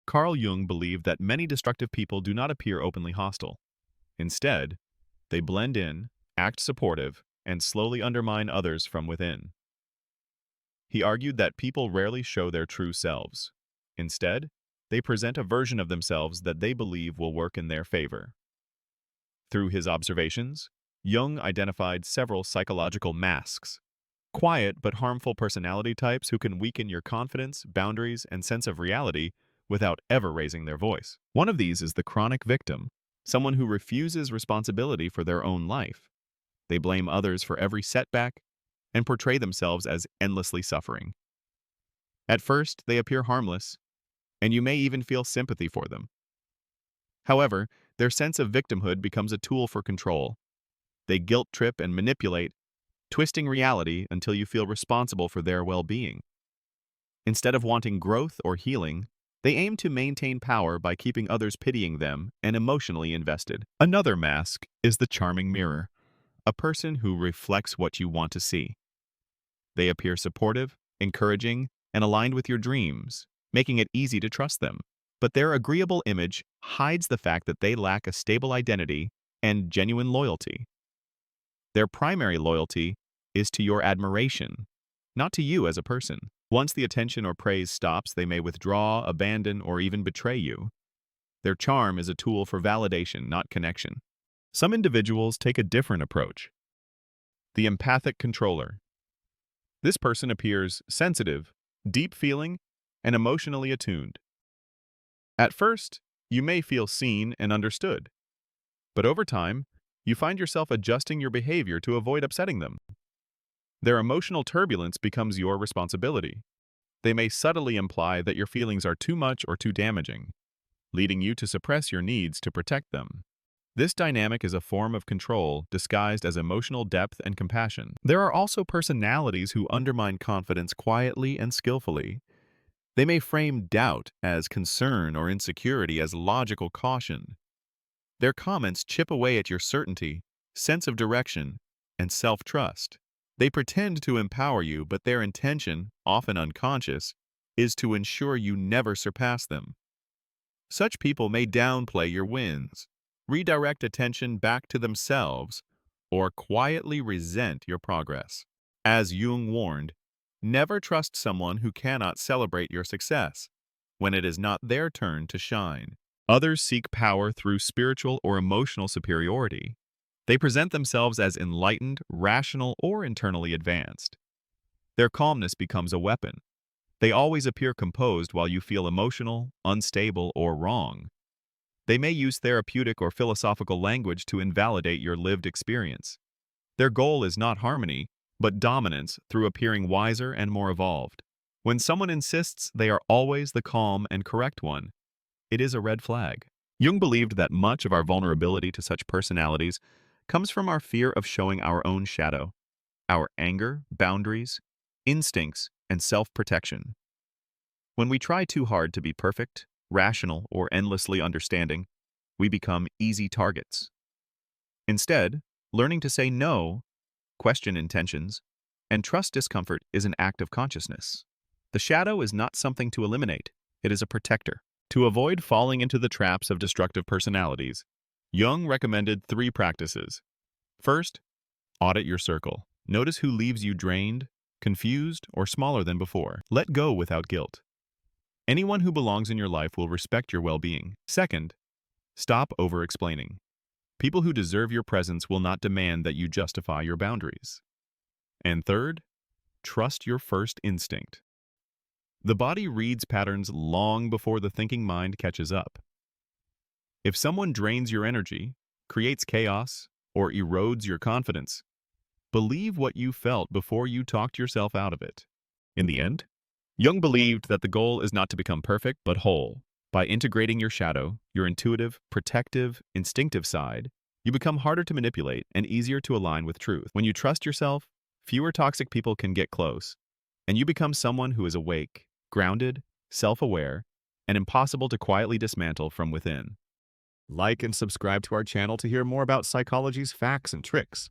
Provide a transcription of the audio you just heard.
Carl Jung believed that many destructive people do not appear openly hostile. Instead, they blend in, act supportive, and slowly undermine others from within. He argued that people rarely show their true selves. Instead, they present a version of themselves that they believe will work in their favor. Through his observations, Jung identified several psychological masks, quiet but harmful personality types who can weaken your confidence, boundaries, and sense of reality without ever raising their voice. One of these is the chronic victim, someone who refuses responsibility for their own life. They blame others for every setback and portray themselves as endlessly suffering. At first, they appear harmless, and you may even feel sympathy for them. However, their sense of victimhood becomes a tool for control. They guilt-trip and manipulate, twisting reality until you feel responsible for their well-being. Instead of wanting growth or healing, they aim to maintain power by keeping others pitying them and emotionally invested. Another mask is the charming mirror, a person who reflects what you want to see. They appear supportive, encouraging, and aligned with your dreams, making it easy to trust them. But their agreeable image hides the fact that they lack a stable identity and genuine loyalty. Their primary loyalty is to your admiration, not to you as a person. Once the attention or praise stops, they may withdraw, abandon, or even betray you. Their charm is a tool for validation, not connection. Some individuals take a different approach. The empathic controller. This person appears sensitive, deep-feeling, and emotionally attuned. At first, you may feel seen and understood, but over time, you find yourself adjusting your behavior to avoid upsetting them. Their emotional turbulence becomes your responsibility. They may subtly imply that your feelings are too much or too damaging, leading you to suppress your needs to protect them. This dynamic is a form of control disguised as emotional depth and compassion. There are also personalities who undermine confidence quietly and skillfully. They may frame doubt as concern or insecurity as logical caution. Their comments chip away at your certainty, sense of direction, and self-trust. They pretend to empower you, but their intention, often unconscious, is to ensure you never surpass them. Such people may downplay your wins, redirect attention back to themselves, or quietly resent your progress. As Jung warned, never trust someone who cannot celebrate your success when it is not their turn to shine. Others seek power through spiritual or emotional superiority. They present themselves as enlightened, rational, or internally advanced. Their calmness becomes a weapon. They always appear composed while you feel emotional, unstable, or wrong. They may use therapeutic or philosophical language to invalidate your lived experience. Their goal is not harmony, but dominance through appearing wiser and more evolved. When someone insists they are always the calm and correct one, it is a red flag. Jung believed that much of our vulnerability to such personalities comes from our fear of showing our own shadow, our anger, boundaries, instincts, and self-protection. When we try too hard to be perfect, rational, or endlessly understanding, we become easy targets. Instead, learning to say no, question intentions, and trust discomfort is an act of consciousness. The shadow is not something to eliminate, it is a protector. To avoid falling into the traps of destructive personalities, Jung recommended 3 practices. First, audit your circle. Notice who leaves you drained, confused, or smaller than before. Let go without guilt. Anyone who belongs in your life will respect your well-being. Second, stop over-explaining. People who deserve your presence will not demand that you justify your boundaries. And third, trust your first instinct. The body reads patterns long before the thinking mind catches up. If someone drains your energy, creates chaos, or erodes your confidence, believe what you felt before you talked yourself out of it. In the end, Jung believed that the goal is not to become perfect, but whole. By integrating your shadow, your intuitive, protective, instinctive side, you become harder to manipulate and easier to align with truth. When you trust yourself, fewer toxic people can get close, and you become someone who is awake, grounded, self-aware, and impossible to quietly dismantle from within. Like and subscribe to our channel to hear more about psychology's facts and tricks.